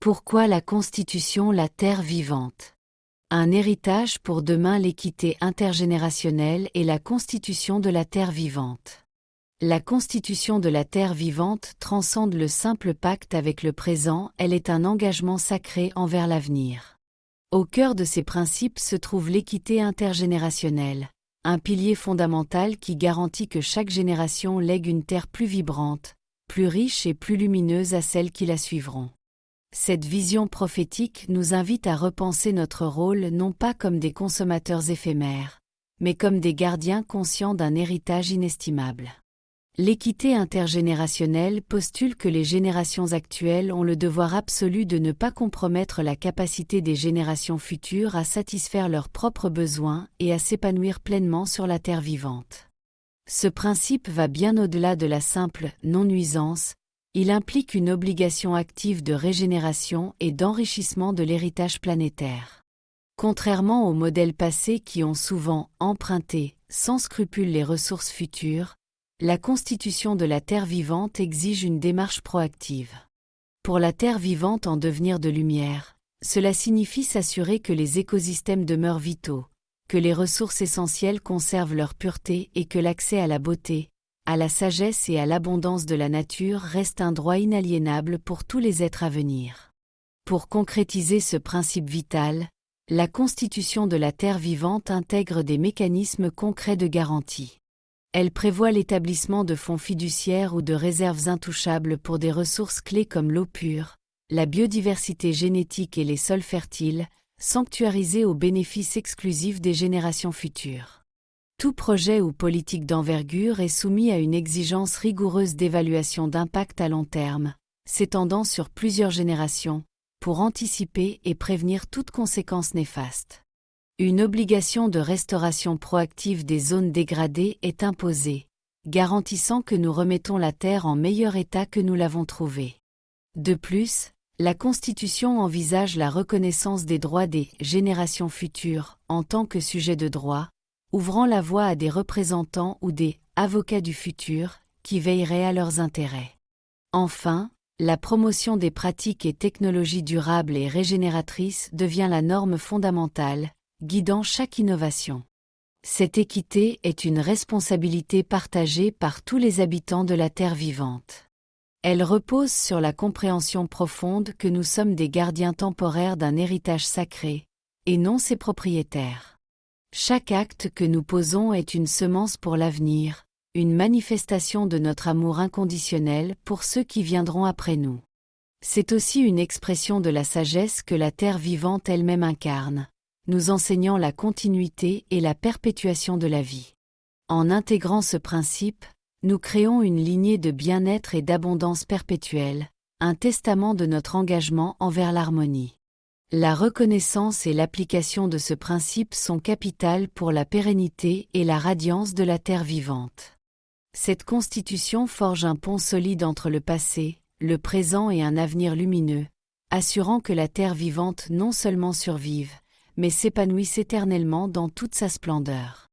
Pourquoi la Constitution la Terre vivante? Un héritage pour demain, l'équité intergénérationnelle et la Constitution de la Terre vivante. La Constitution de la Terre vivante transcende le simple pacte avec le présent, elle est un engagement sacré envers l'avenir. Au cœur de ces principes se trouve l'équité intergénérationnelle, un pilier fondamental qui garantit que chaque génération lègue une terre plus vibrante, plus riche et plus lumineuse à celles qui la suivront. Cette vision prophétique nous invite à repenser notre rôle non pas comme des consommateurs éphémères, mais comme des gardiens conscients d'un héritage inestimable. L'équité intergénérationnelle postule que les générations actuelles ont le devoir absolu de ne pas compromettre la capacité des générations futures à satisfaire leurs propres besoins et à s'épanouir pleinement sur la terre vivante. Ce principe va bien au-delà de la simple non-nuisance. Il implique une obligation active de régénération et d'enrichissement de l'héritage planétaire. Contrairement aux modèles passés qui ont souvent emprunté, sans scrupule, les ressources futures, la Constitution de la Terre vivante exige une démarche proactive. Pour la Terre vivante en devenir de lumière, cela signifie s'assurer que les écosystèmes demeurent vitaux, que les ressources essentielles conservent leur pureté et que l'accès à la beauté, à la sagesse et à l'abondance de la nature reste un droit inaliénable pour tous les êtres à venir. Pour concrétiser ce principe vital, la Constitution de la Terre vivante intègre des mécanismes concrets de garantie. Elle prévoit l'établissement de fonds fiduciaires ou de réserves intouchables pour des ressources clés comme l'eau pure, la biodiversité génétique et les sols fertiles, sanctuarisés au bénéfice exclusif des générations futures. Tout projet ou politique d'envergure est soumis à une exigence rigoureuse d'évaluation d'impact à long terme, s'étendant sur plusieurs générations, pour anticiper et prévenir toute conséquence néfaste. Une obligation de restauration proactive des zones dégradées est imposée, garantissant que nous remettons la Terre en meilleur état que nous l'avons trouvée. De plus, la Constitution envisage la reconnaissance des droits des générations futures en tant que sujet de droit, ouvrant la voie à des représentants ou des avocats du futur qui veilleraient à leurs intérêts. Enfin, la promotion des pratiques et technologies durables et régénératrices devient la norme fondamentale, guidant chaque innovation. Cette équité est une responsabilité partagée par tous les habitants de la Terre vivante. Elle repose sur la compréhension profonde que nous sommes des gardiens temporaires d'un héritage sacré, et non ses propriétaires. Chaque acte que nous posons est une semence pour l'avenir, une manifestation de notre amour inconditionnel pour ceux qui viendront après nous. C'est aussi une expression de la sagesse que la Terre vivante elle-même incarne, nous enseignant la continuité et la perpétuation de la vie. En intégrant ce principe, nous créons une lignée de bien-être et d'abondance perpétuelle, un testament de notre engagement envers l'harmonie. La reconnaissance et l'application de ce principe sont capitales pour la pérennité et la radiance de la Terre vivante. Cette Constitution forge un pont solide entre le passé, le présent et un avenir lumineux, assurant que la Terre vivante non seulement survive, mais s'épanouisse éternellement dans toute sa splendeur.